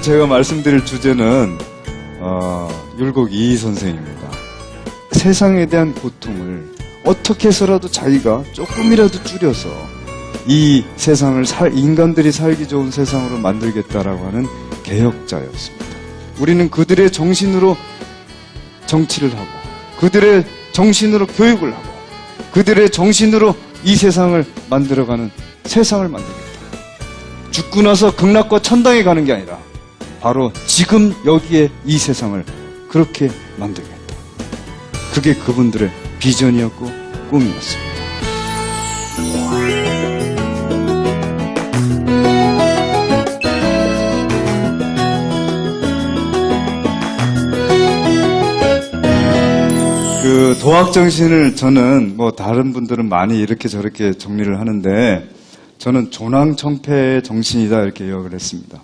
오늘 제가 말씀드릴 주제는 율곡 이희 선생입니다. 세상에 대한 고통을 어떻게 해서라도 자기가 조금이라도 줄여서 이 세상을 인간들이 살기 좋은 세상으로 만들겠다라고 하는 개혁자였습니다. 우리는 그들의 정신으로 정치를 하고 그들의 정신으로 교육을 하고 그들의 정신으로 이 세상을 만들어가는 세상을 만들겠다. 죽고 나서 극락과 천당에 가는 게 아니라 바로 지금 여기에 이 세상을 그렇게 만들겠다. 그게 그분들의 비전이었고 꿈이었습니다. 그 도학정신을 저는 다른 분들은 많이 이렇게 저렇게 정리를 하는데 저는 조낭청패의 정신이다 이렇게 요약을 했습니다.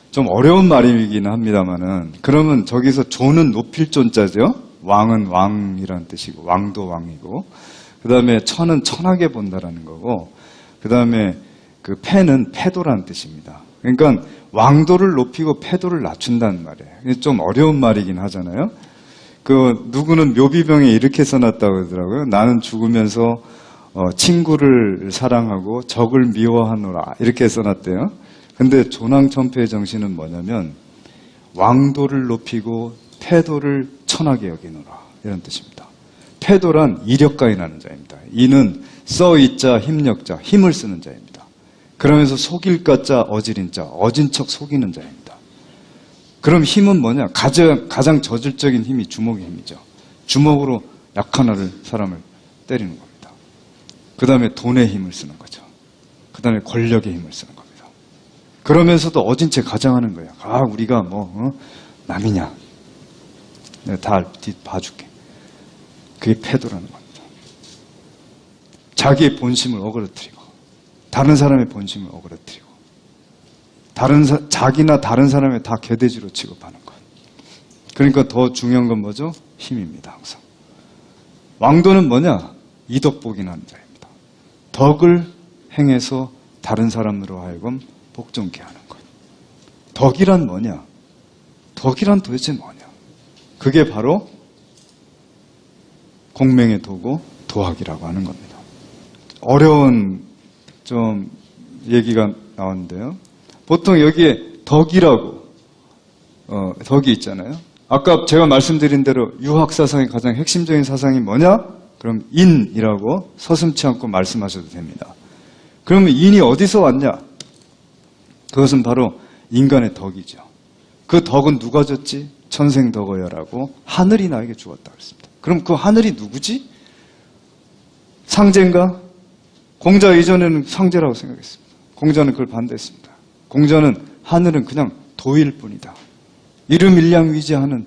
좀 어려운 말이긴 합니다만은 그러면 저기서 조는 높일 존자죠. 왕은 왕이라는 뜻이고 왕도 왕이고 그 다음에 천은 천하게 본다라는 거고 그 다음에 그 패는 패도라는 뜻입니다. 그러니까 왕도를 높이고 패도를 낮춘다는 말이에요. 좀 어려운 말이긴 하잖아요. 누구는 묘비병에 이렇게 써놨다고 그러더라고요. 나는 죽으면서 친구를 사랑하고 적을 미워하노라 이렇게 써놨대요. 근데 조낭천패의 정신은 뭐냐면 왕도를 높이고 패도를 천하게 여기노라 이런 뜻입니다. 패도란 이력가인하는 자입니다. 이는 써이자 힘력자 힘을 쓰는 자입니다. 그러면서 속일가자 어질인 자 어진 척 속이는 자입니다. 그럼 힘은 뭐냐? 가장 저질적인 힘이 주먹의 힘이죠. 주먹으로 약한 사람을 때리는 겁니다. 그 다음에 돈의 힘을 쓰는 거죠. 그 다음에 권력의 힘을 쓰는 겁니다. 그러면서도 어진 채 가장하는 거예요. 우리가 남이냐? 내가 다 봐줄게. 그게 패도라는 겁니다. 자기의 본심을 어그러뜨리고 다른 사람의 본심을 어그러뜨리고 자기나 다른 사람의 다 개돼지로 취급하는 것. 그러니까 더 중요한 건 뭐죠? 힘입니다. 항상. 왕도는 뭐냐? 이덕복인하는 자입니다. 덕을 행해서 다른 사람으로 하여금 복종케 하는 것. 덕이란 뭐냐? 덕이란 도대체 뭐냐? 그게 바로 공명의 도고 도학이라고 하는 겁니다. 어려운 좀 얘기가 나왔는데요. 보통 여기에 덕이라고 덕이 있잖아요. 아까 제가 말씀드린 대로 유학사상의 가장 핵심적인 사상이 뭐냐? 그럼 인이라고 서슴지 않고 말씀하셔도 됩니다. 그러면 인이 어디서 왔냐? 그것은 바로 인간의 덕이죠. 그 덕은 누가 줬지? 천생덕어여라고 하늘이 나에게 주었다 그랬습니다. 그럼 그 하늘이 누구지? 상제인가? 공자 이전에는 상제라고 생각했습니다. 공자는 그걸 반대했습니다. 공자는 하늘은 그냥 도일 뿐이다. 이름일량하는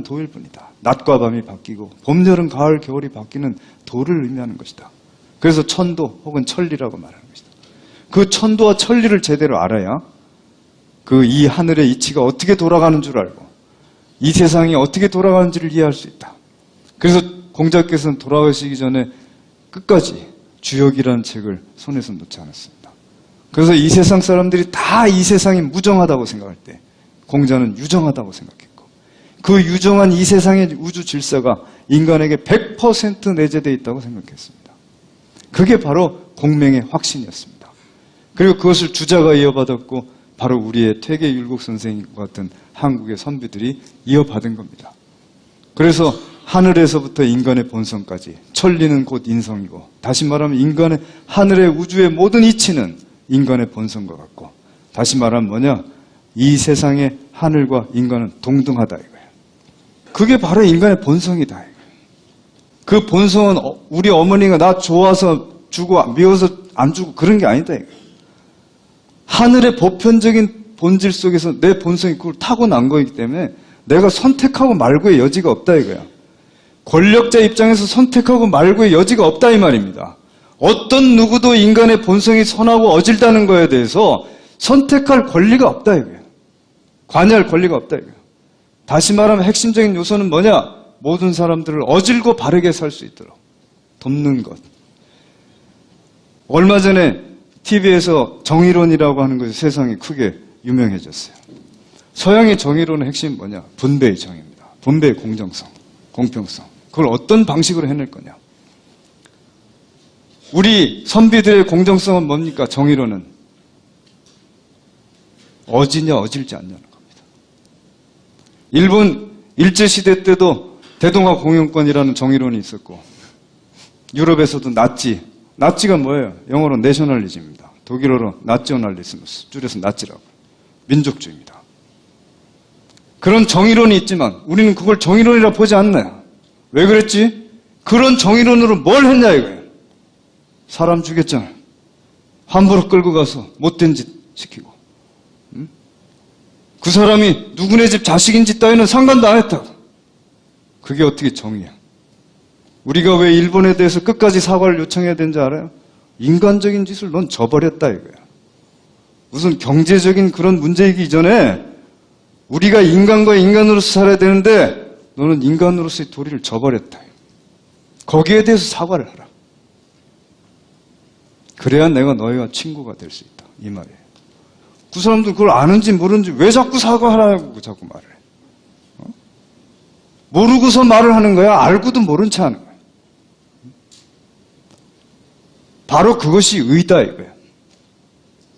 도일 뿐이다. 낮과 밤이 바뀌고 봄, 여름, 가을, 겨울이 바뀌는 도를 의미하는 것이다. 그래서 천도 혹은 천리라고 말하는 것이다. 그 천도와 천리를 제대로 알아야 이 하늘의 이치가 어떻게 돌아가는 줄 알고 이 세상이 어떻게 돌아가는지를 이해할 수 있다. 그래서 공자께서는 돌아가시기 전에 끝까지 주역이라는 책을 손에서 놓지 않았습니다. 그래서 이 세상 사람들이 다 이 세상이 무정하다고 생각할 때 공자는 유정하다고 생각했고 그 유정한 이 세상의 우주 질서가 인간에게 100% 내재되어 있다고 생각했습니다. 그게 바로 공명의 확신이었습니다. 그리고 그것을 주자가 이어받았고 바로 우리의 퇴계 율곡 선생님과 같은 한국의 선비들이 이어받은 겁니다. 그래서 하늘에서부터 인간의 본성까지 천리는 곧 인성이고 다시 말하면 하늘의 우주의 모든 이치는 인간의 본성과 같고 다시 말하면 뭐냐? 이 세상의 하늘과 인간은 동등하다 이거예요. 그게 바로 인간의 본성이다 이거예요. 그 본성은 우리 어머니가 나 좋아서 주고 미워서 안 주고 그런 게 아니다 이거예요. 하늘의 보편적인 본질 속에서 내 본성이 그걸 타고난 거이기 때문에 내가 선택하고 말고의 여지가 없다 이거야. 권력자 입장에서 선택하고 말고의 여지가 없다 이 말입니다. 어떤 누구도 인간의 본성이 선하고 어질다는 거에 대해서 선택할 권리가 없다 이거예요. 관여할 권리가 없다 이거예요. 다시 말하면 핵심적인 요소는 뭐냐? 모든 사람들을 어질고 바르게 살 수 있도록 돕는 것. 얼마 전에 TV에서 정의론이라고 하는 것이 세상에 크게 유명해졌어요. 서양의 정의론의 핵심은 뭐냐? 분배의 정의입니다. 분배의 공정성, 공평성. 그걸 어떤 방식으로 해낼 거냐? 우리 선비들의 공정성은 뭡니까? 정의론은 어지냐 어질지 않냐는 겁니다. 일본 일제시대 때도 대동아 공영권이라는 정의론이 있었고, 유럽에서도 나치가 뭐예요? 영어로 내셔널리즘입니다. 독일어로 나치오날리스무스, 줄여서 나치라고. 민족주의입니다. 그런 정의론이 있지만 우리는 그걸 정의론이라 보지 않나요? 왜 그랬지? 그런 정의론으로 뭘 했냐 이거예요. 사람 죽였잖아요. 함부로 끌고 가서 못된 짓 시키고. 그 사람이 누구네 집 자식인지 따위는 상관도 안 했다고. 그게 어떻게 정의야? 우리가 왜 일본에 대해서 끝까지 사과를 요청해야 되는지 알아요? 인간적인 짓을 넌 저버렸다 이거야. 무슨 경제적인 그런 문제이기 이전에 우리가 인간과 인간으로서 살아야 되는데 너는 인간으로서의 도리를 저버렸다. 거기에 대해서 사과를 하라. 그래야 내가 너희와 친구가 될 수 있다. 이 말이에요. 그 사람들 그걸 아는지 모르는지 왜 자꾸 사과하라고 자꾸 말을 해? 모르고서 말을 하는 거야? 알고도 모른 채 하는 거야. 바로 그것이 의다 이거야.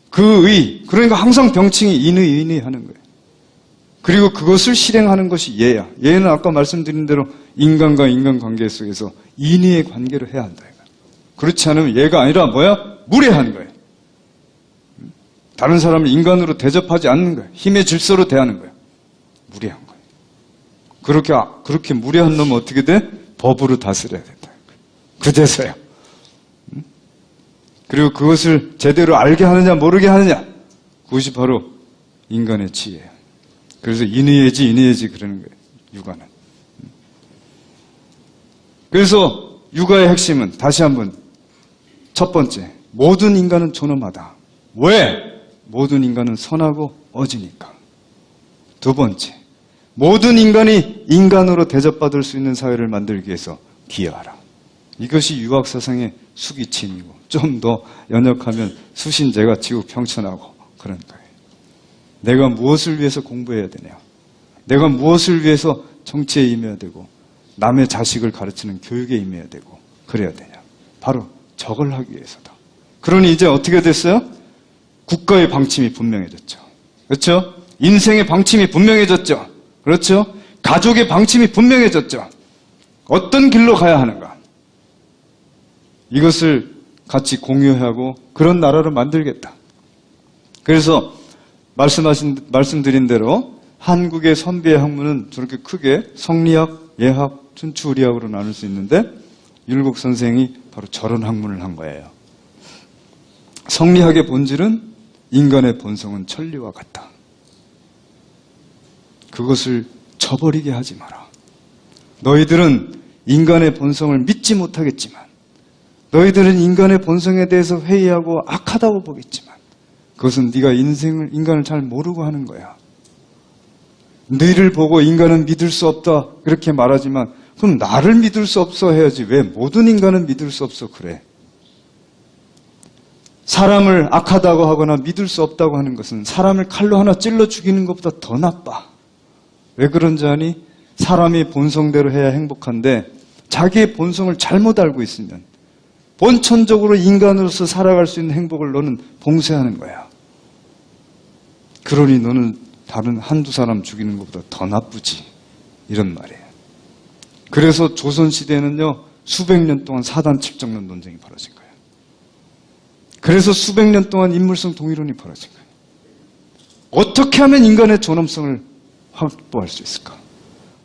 그 의, 그러니까 항상 병칭이 인의 하는 거예요. 그리고 그것을 실행하는 것이 예야. 예는 아까 말씀드린 대로 인간과 인간관계 속에서 인의의 관계를 해야 한다. 그렇지 않으면 예가 아니라 뭐야? 무례한 거예요. 다른 사람을 인간으로 대접하지 않는 거예요. 힘의 질서로 대하는 거예요. 무례한 거예요. 그렇게 무례한 놈은 어떻게 돼? 법으로 다스려야 된다. 그제서야. 그리고 그것을 제대로 알게 하느냐 모르게 하느냐, 그것이 바로 인간의 지혜예요. 그래서 인의예지 그러는 거예요. 육아는. 그래서 육아의 핵심은 다시 한번 첫 번째, 모든 인간은 존엄하다. 왜? 모든 인간은 선하고 어지니까. 두 번째, 모든 인간이 인간으로 대접받을 수 있는 사회를 만들기 위해서 기여하라. 이것이 유학사상의 수기침이고, 좀 더 연역하면 수신제가 지구 평천하고 그런 거예요. 내가 무엇을 위해서 공부해야 되냐? 내가 무엇을 위해서 정치에 임해야 되고 남의 자식을 가르치는 교육에 임해야 되고 그래야 되냐? 바로 저걸 하기 위해서다. 그러니 이제 어떻게 됐어요? 국가의 방침이 분명해졌죠. 그렇죠? 인생의 방침이 분명해졌죠. 그렇죠? 가족의 방침이 분명해졌죠. 어떤 길로 가야 하는가? 이것을 같이 공유하고 그런 나라를 만들겠다. 그래서 말씀드린 대로 한국의 선비의 학문은 저렇게 크게 성리학, 예학, 춘추의리학으로 나눌 수 있는데 율곡 선생이 바로 저런 학문을 한 거예요. 성리학의 본질은 인간의 본성은 천리와 같다. 그것을 저버리게 하지 마라. 너희들은 인간의 본성을 믿지 못하겠지만, 너희들은 인간의 본성에 대해서 회의하고 악하다고 보겠지만, 그것은 네가 인간을 잘 모르고 하는 거야. 너희를 보고 인간은 믿을 수 없다 그렇게 말하지만, 그럼 나를 믿을 수 없어 해야지 왜 모든 인간은 믿을 수 없어 그래. 사람을 악하다고 하거나 믿을 수 없다고 하는 것은 사람을 칼로 하나 찔러 죽이는 것보다 더 나빠. 왜 그런지 아니? 사람이 본성대로 해야 행복한데 자기의 본성을 잘못 알고 있으면 본천적으로 인간으로서 살아갈 수 있는 행복을 너는 봉쇄하는 거야. 그러니 너는 다른 한두 사람 죽이는 것보다 더 나쁘지. 이런 말이에요. 그래서 조선시대에는요, 수백 년 동안 사단 칠정론 논쟁이 벌어진 거예요. 그래서 수백 년 동안 인물성 동일론이 벌어진 거예요. 어떻게 하면 인간의 존엄성을 확보할 수 있을까?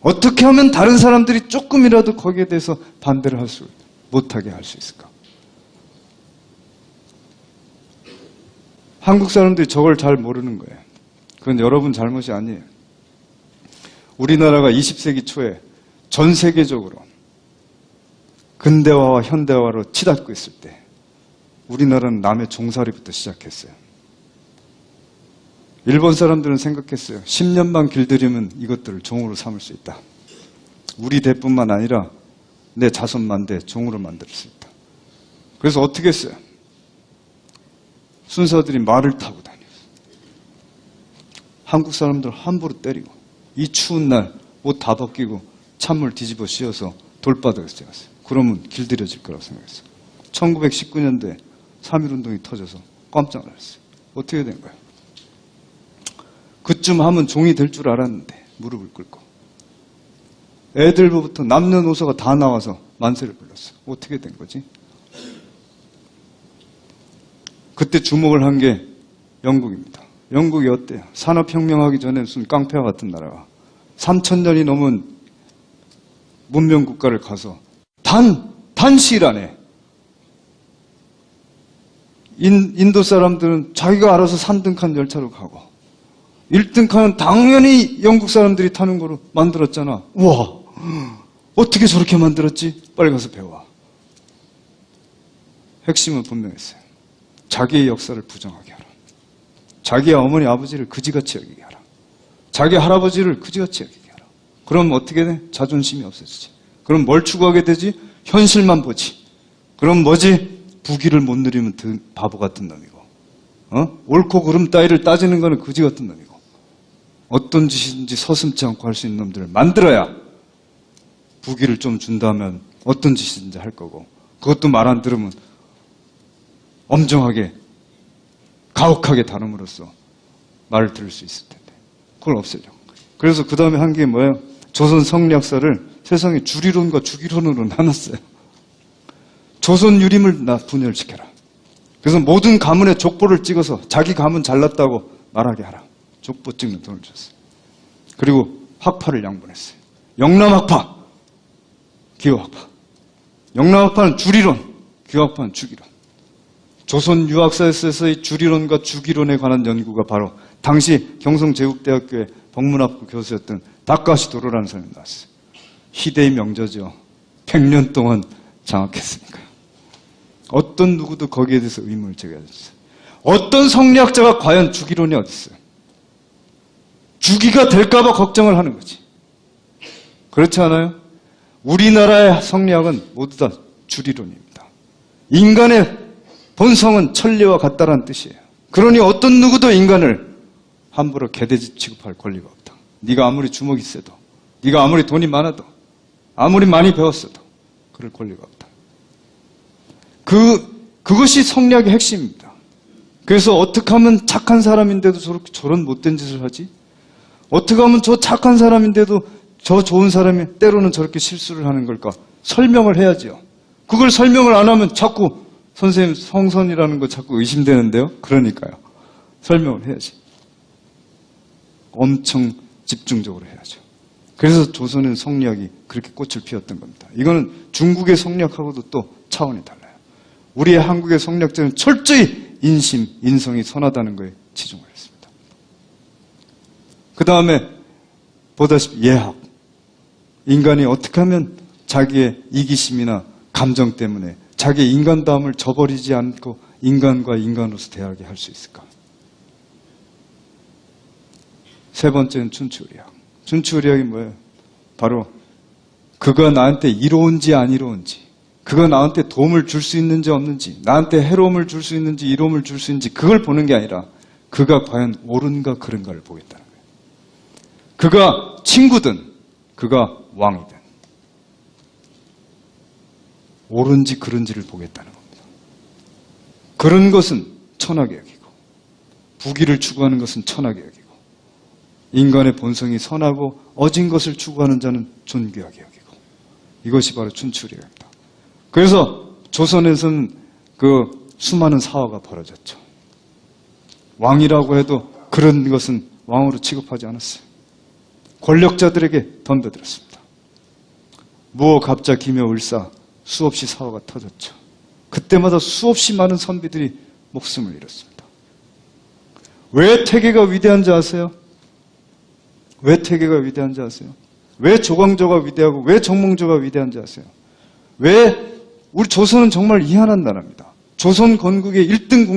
어떻게 하면 다른 사람들이 조금이라도 거기에 대해서 반대를 못하게 할 수 있을까? 한국 사람들이 저걸 잘 모르는 거예요. 그건 여러분 잘못이 아니에요. 우리나라가 20세기 초에 전 세계적으로 근대화와 현대화로 치닫고 있을 때 우리나라는 남의 종살이부터 시작했어요. 일본 사람들은 생각했어요. 10년만 길들이면 이것들을 종으로 삼을 수 있다. 우리 대뿐만 아니라 내 자손만대 종으로 만들 수 있다. 그래서 어떻게 했어요? 순사들이 말을 타고 다녀요. 한국 사람들 함부로 때리고 이 추운 날 옷 다 벗기고 찬물 뒤집어 씌워서 돌바닥에서 재웠어요. 그러면 길들여질 거라고 생각했어요. 1919년도에 3.1운동이 터져서 깜짝 놀랐어요. 어떻게 된 거예요? 그쯤 하면 종이 될 줄 알았는데 무릎을 꿇고 애들부터 남녀노소가 다 나와서 만세를 불렀어요. 어떻게 된 거지? 그때 주목을 한 게 영국입니다. 영국이 어때요? 산업혁명하기 전에 무슨 깡패와 같은 나라가 3,000년이 넘은 문명국가를 가서 단 시일 안에 인도 사람들은 자기가 알아서 3등칸 열차로 가고 1등칸은 당연히 영국 사람들이 타는 거로 만들었잖아. 우와, 어떻게 저렇게 만들었지? 빨리 가서 배워. 핵심은 분명했어요. 자기의 역사를 부정하게 하라. 자기의 어머니 아버지를 그지같이 여기게 하라. 자기 할아버지를 그지같이 여기게 하라. 그럼 어떻게 돼? 자존심이 없어지지. 그럼 뭘 추구하게 되지? 현실만 보지. 그럼 뭐지? 부귀를 못 누리면 바보 같은 놈이고, 옳고 그름 따위를 따지는 거는 그지 같은 놈이고, 어떤 짓인지 서슴지 않고 할 수 있는 놈들을 만들어야 부귀를 좀 준다면 어떤 짓인지 할 거고, 그것도 말 안 들으면 엄정하게 가혹하게 다름으로써 말을 들을 수 있을 텐데 그걸 없애려고. 그래서 그 다음에 한 게 뭐예요? 조선 성리학사를 세상에 주리론과 주기론으로 나눴어요. 조선 유림을 분열시켜라. 그래서 모든 가문에 족보를 찍어서 자기 가문 잘났다고 말하게 하라. 족보 찍는 돈을 줬어요. 그리고 학파를 양분했어요. 영남학파, 기호학파. 영남학파는 주리론, 기호학파는 주기론. 조선 유학사에서의 주리론과 주기론에 관한 연구가 바로 당시 경성제국대학교의 법문학부 교수였던 다카시 도로라는 사람이 나왔어요. 희대의 명저죠. 100년 동안 장악했으니까요. 어떤 누구도 거기에 대해서 의문을 제기하셨어요. 어떤 성리학자가 과연 주기론이 어디 있어요? 주기가 될까봐 걱정을 하는 거지. 그렇지 않아요? 우리나라의 성리학은 모두 다 주리론입니다. 인간의 본성은 천리와 같다라는 뜻이에요. 그러니 어떤 누구도 인간을 함부로 개돼지 취급할 권리가 없다. 네가 아무리 주먹이 세도, 네가 아무리 돈이 많아도, 아무리 많이 배웠어도 그럴 권리가 없다. 그것이 성리학의 핵심입니다. 그래서 어떻게 하면 착한 사람인데도 저런 못된 짓을 하지? 어떻게 하면 저 착한 사람인데도 저 좋은 사람이 때로는 저렇게 실수를 하는 걸까? 설명을 해야죠. 그걸 설명을 안 하면 자꾸 선생님 성선이라는 거 자꾸 의심되는데요. 그러니까요. 설명을 해야지. 엄청 집중적으로 해야죠. 그래서 조선의 성리학이 그렇게 꽃을 피웠던 겁니다. 이거는 중국의 성리학하고도 또 차원이 달라요. 우리의 한국의 성리학자는 철저히 인심, 인성이 선하다는 거에 치중을 했습니다. 그 다음에 보다시피 예학. 인간이 어떻게 하면 자기의 이기심이나 감정 때문에 자기의 인간다움을 저버리지 않고 인간과 인간으로서 대하게 할 수 있을까? 세 번째는 춘추의리학. 춘추의리학이 뭐예요? 바로 그가 나한테 이로운지 안 이로운지, 그가 나한테 도움을 줄 수 있는지 없는지, 나한테 해로움을 줄 수 있는지 이로움을 줄 수 있는지 그걸 보는 게 아니라 그가 과연 옳은가 그른가를 보겠다는 거예요. 그가 친구든 그가 왕이든 옳은지 그른지를 보겠다는 겁니다. 그런 것은 천하게 여기고 부귀를 추구하는 것은 천하게 여기고 인간의 본성이 선하고 어진 것을 추구하는 자는 존귀하게 여기고 이것이 바로 춘추의리학입니다. 그래서 조선에서는 그 수많은 사화가 벌어졌죠. 왕이라고 해도 그런 것은 왕으로 취급하지 않았어요. 권력자들에게 덤벼들었습니다. 무어, 갑자, 기묘, 을사 수없이 사화가 터졌죠. 그때마다 수없이 많은 선비들이 목숨을 잃었습니다. 왜 태계가 위대한지 아세요? 왜 태계가 위대한지 아세요? 왜 조광조가 위대하고 왜 정몽조가 위대한지 아세요? 왜 우리 조선은 정말 희한한 나라입니다. 조선 건국의 1등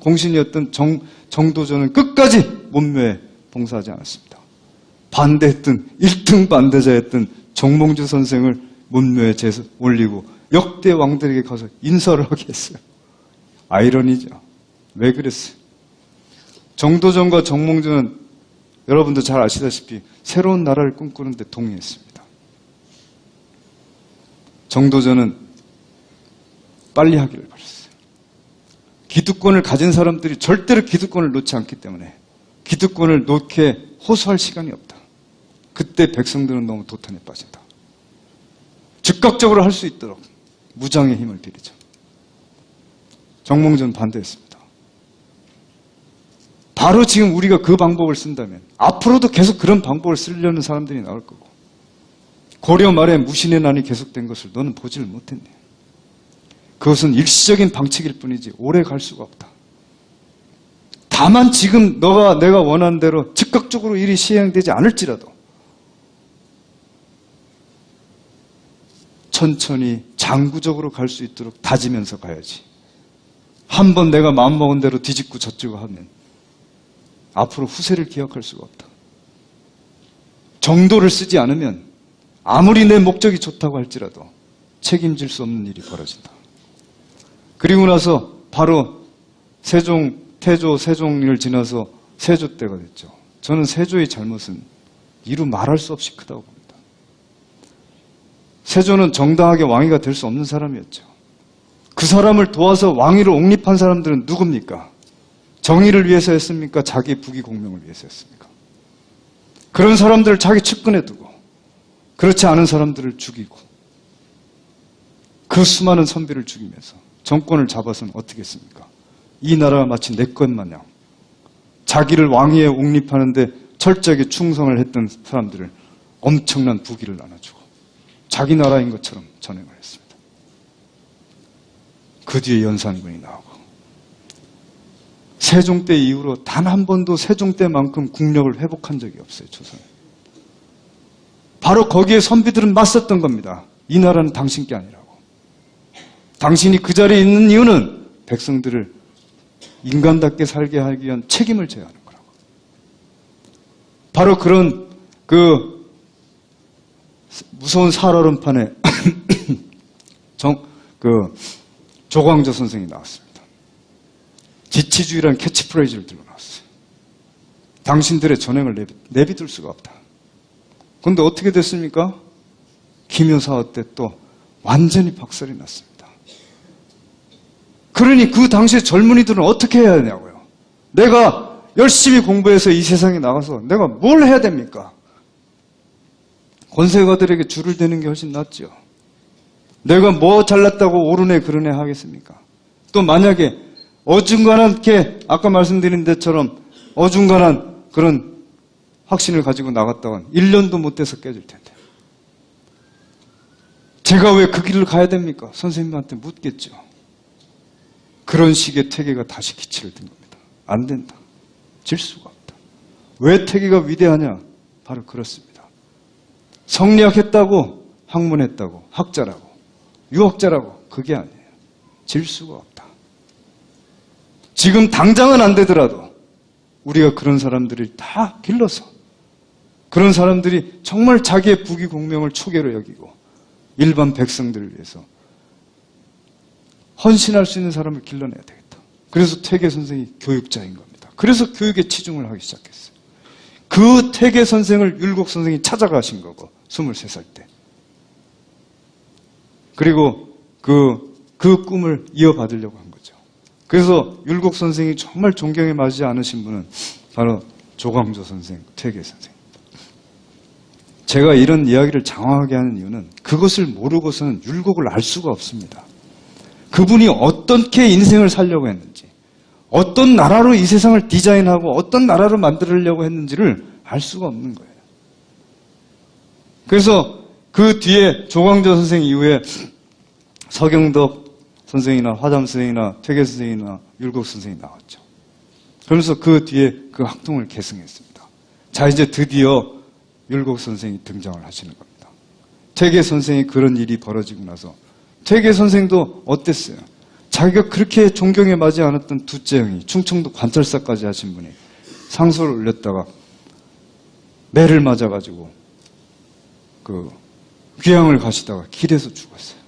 공신이었던 정도전은 끝까지 문묘에 봉사하지 않았습니다. 반대했던 1등 반대자였던 정몽주 선생을 문묘에 올리고 역대 왕들에게 가서 인사를 하게 했어요. 아이러니죠. 왜 그랬어요? 정도전과 정몽주는 여러분도 잘 아시다시피 새로운 나라를 꿈꾸는데 동의했습니다. 정도전은 빨리 하기를 바랐어요. 기득권을 가진 사람들이 절대로 기득권을 놓지 않기 때문에 기득권을 놓게 호소할 시간이 없다. 그때 백성들은 너무 도탄에 빠진다. 즉각적으로 할 수 있도록 무장의 힘을 빌리죠. 정몽준 반대했습니다. 바로 지금 우리가 그 방법을 쓴다면 앞으로도 계속 그런 방법을 쓰려는 사람들이 나올 거고, 고려 말에 무신의 난이 계속된 것을 너는 보지를 못했네. 그것은 일시적인 방책일 뿐이지 오래 갈 수가 없다. 다만 지금 내가 원하는 대로 즉각적으로 일이 시행되지 않을지라도 천천히 장구적으로 갈 수 있도록 다지면서 가야지. 한번 내가 마음먹은 대로 뒤집고 젖지고 하면 앞으로 후세를 기억할 수가 없다. 정도를 쓰지 않으면 아무리 내 목적이 좋다고 할지라도 책임질 수 없는 일이 벌어진다. 그리고 나서 바로 태조, 세종을 지나서 세조 때가 됐죠. 저는 세조의 잘못은 이루 말할 수 없이 크다고 봅니다. 세조는 정당하게 왕위가 될 수 없는 사람이었죠. 그 사람을 도와서 왕위를 옹립한 사람들은 누굽니까? 정의를 위해서 했습니까? 자기 부귀 공명을 위해서 했습니까? 그런 사람들을 자기 측근에 두고 그렇지 않은 사람들을 죽이고 그 수많은 선비를 죽이면서 정권을 잡아서는 어떻게 했습니까? 이 나라가 마치 내 것 마냥 자기를 왕위에 옹립하는데 철저하게 충성을 했던 사람들을 엄청난 부귀를 나눠주고 자기 나라인 것처럼 전행을 했습니다. 그 뒤에 연산군이 나오고 세종 때 이후로 단 한 번도 세종 때만큼 국력을 회복한 적이 없어요. 조선은. 바로 거기에 선비들은 맞섰던 겁니다. 이 나라는 당신 게 아니라고. 당신이 그 자리에 있는 이유는 백성들을 인간답게 살게 하기 위한 책임을 져야 하는 거라고. 바로 그런 그 무서운 살얼음판에 조광조 선생이 나왔습니다. 지치주의라는 캐치프레이즈를 들고 나왔어요. 당신들의 전행을 내비둘 수가 없다. 그런데 어떻게 됐습니까? 김효사화 때 또 완전히 박살이 났습니다. 그러니 그 당시에 젊은이들은 어떻게 해야 하냐고요. 내가 열심히 공부해서 이 세상에 나가서 내가 뭘 해야 됩니까? 권세가들에게 줄을 대는 게 훨씬 낫죠. 내가 뭐 잘났다고 옳으네 그러네 하겠습니까? 또 만약에 어중간한 아까 말씀드린 데처럼 어중간한 그런 확신을 가지고 나갔다간 1년도 못 돼서 깨질 텐데. 제가 왜 그 길을 가야 됩니까? 선생님한테 묻겠죠. 그런 식의 태계가 다시 기치를 든 겁니다. 안 된다. 질 수가 없다. 왜 태계가 위대하냐? 바로 그렇습니다. 성리학했다고, 학문했다고, 학자라고, 유학자라고 그게 아니에요. 질 수가 없다. 지금 당장은 안 되더라도 우리가 그런 사람들을 다 길러서 그런 사람들이 정말 자기의 부귀 공명을 초계로 여기고 일반 백성들을 위해서 헌신할 수 있는 사람을 길러내야 되겠다. 그래서 태계 선생이 교육자인 겁니다. 그래서 교육에 치중을 하기 시작했어요. 그 태계 선생을 율곡 선생이 찾아가신 거고 23살 때. 그리고 그 꿈을 이어받으려고 한 거죠. 그래서 율곡 선생이 정말 존경에 맞지 않으신 분은 바로 조광조 선생, 태계 선생입니다. 제가 이런 이야기를 장황하게 하는 이유는 그것을 모르고서는 율곡을 알 수가 없습니다. 그분이 어떻게 인생을 살려고 했는지, 어떤 나라로 이 세상을 디자인하고 어떤 나라로 만들려고 했는지를 알 수가 없는 거예요. 그래서 그 뒤에 조광조 선생 이후에 서경덕 선생이나 화담 선생이나 퇴계 선생이나 율곡 선생이 나왔죠. 그러면서 그 뒤에 그 학통을 계승했습니다. 자, 이제 드디어 율곡 선생이 등장을 하시는 겁니다. 퇴계 선생이 그런 일이 벌어지고 나서 퇴계 선생도 어땠어요? 자기가 그렇게 존경에 맞지 않았던 둘째 형이 충청도 관찰사까지 하신 분이 상소를 올렸다가 매를 맞아가지고 그 귀향을 가시다가 길에서 죽었어요.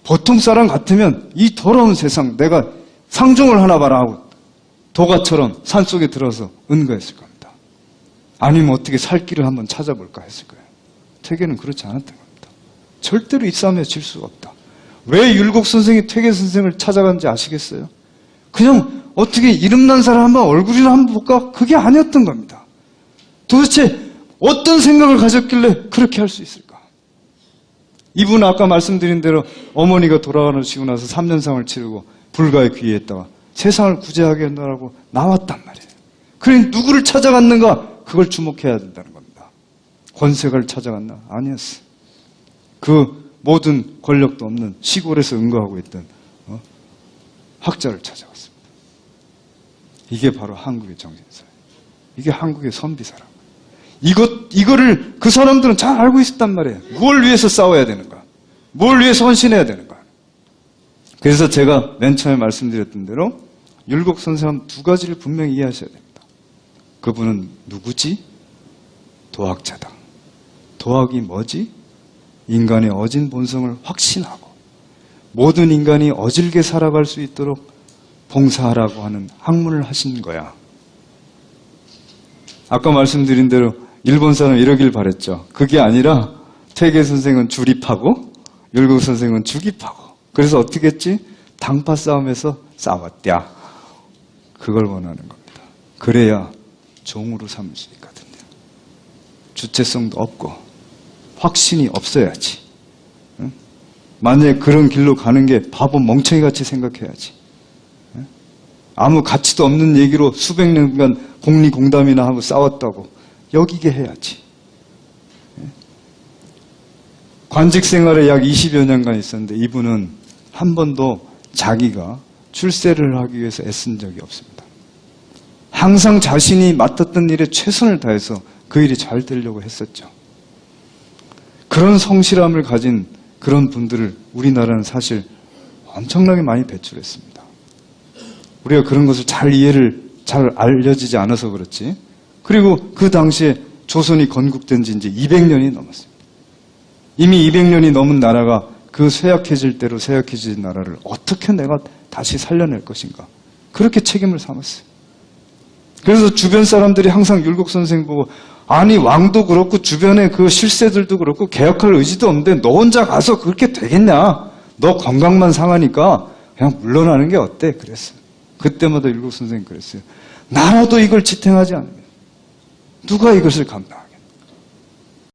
보통 사람 같으면 이 더러운 세상 내가 상종을 하나 봐라 하고 도가처럼 산속에 들어서 은거했을 겁니다. 아니면 어떻게 살 길을 한번 찾아볼까 했을 거예요. 퇴계는 그렇지 않았던 겁니다. 절대로 이 싸움에 질 수가 없다. 왜 율곡 선생이 퇴계 선생을 찾아간지 아시겠어요? 그냥 어떻게 이름난 사람 한번 얼굴이나 한번 볼까? 그게 아니었던 겁니다. 도대체 어떤 생각을 가졌길래 그렇게 할 수 있을까? 이분은 아까 말씀드린 대로 어머니가 돌아가시고 나서 3년상을 치르고 불가에 귀의했다가 세상을 구제하게 한다고 나왔단 말이에요. 그러니 누구를 찾아갔는가? 그걸 주목해야 된다는 겁니다. 권세가를 찾아갔나? 아니었어. 그 모든 권력도 없는 시골에서 응거하고 있던 학자를 찾아갔습니다. 이게 바로 한국의 정신사예요. 이게 한국의 선비사라고. 이거를 그 사람들은 잘 알고 있었단 말이에요. 뭘 위해서 싸워야 되는가? 뭘 위해서 헌신해야 되는가? 그래서 제가 맨 처음에 말씀드렸던 대로 율곡 선생은 두 가지를 분명히 이해하셔야 됩니다. 그분은 누구지? 도학자다. 도학이 뭐지? 인간의 어진 본성을 확신하고 모든 인간이 어질게 살아갈 수 있도록 봉사하라고 하는 학문을 하신 거야. 아까 말씀드린 대로 일본 사람은 이러길 바랬죠. 그게 아니라 퇴계 선생은 주립하고 율곡 선생은 주깁하고. 그래서 어떻게 했지? 당파 싸움에서 싸웠대야. 그걸 원하는 겁니다. 그래야 종으로 삼을 수 있거든요. 주체성도 없고 확신이 없어야지. 응? 만약에 그런 길로 가는 게 바보 멍청이같이 생각해야지. 응? 아무 가치도 없는 얘기로 수백 년간 공리공담이나 하고 싸웠다고 여기게 해야지. 응? 관직 생활에 약 20여 년간 있었는데 이분은 한 번도 자기가 출세를 하기 위해서 애쓴 적이 없습니다. 항상 자신이 맡았던 일에 최선을 다해서 그 일이 잘 되려고 했었죠. 그런 성실함을 가진 그런 분들을 우리나라는 사실 엄청나게 많이 배출했습니다. 우리가 그런 것을 잘 알려지지 않아서 그렇지. 그리고 그 당시에 조선이 건국된 지 이제 200년이 넘었습니다. 이미 200년이 넘은 나라가 그 쇠약해질 대로 쇠약해진 나라를 어떻게 내가 다시 살려낼 것인가. 그렇게 책임을 삼았어요. 그래서 주변 사람들이 항상 율곡 선생 보고 아니 왕도 그렇고 주변에 그 실세들도 그렇고 개혁할 의지도 없는데 너 혼자 가서 그렇게 되겠냐. 너 건강만 상하니까 그냥 물러나는 게 어때? 그랬어요. 그때마다 율곡 선생님 그랬어요. 나라도 이걸 지탱하지 않으면 누가 이것을 감당하겠어?